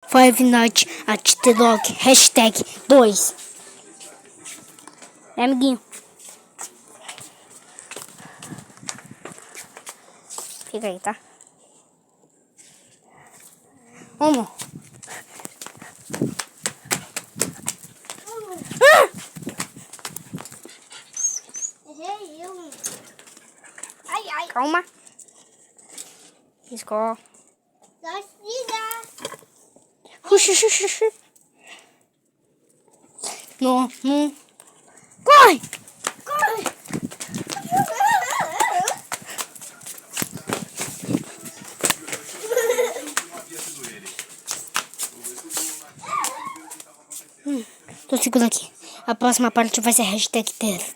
Five Nights at the Rock, #2. É, amiguinho. Fica aí, tá? Vamos. Calma. Escorre. Não. Corre! Tô seguro aqui. A próxima parte vai ser #3.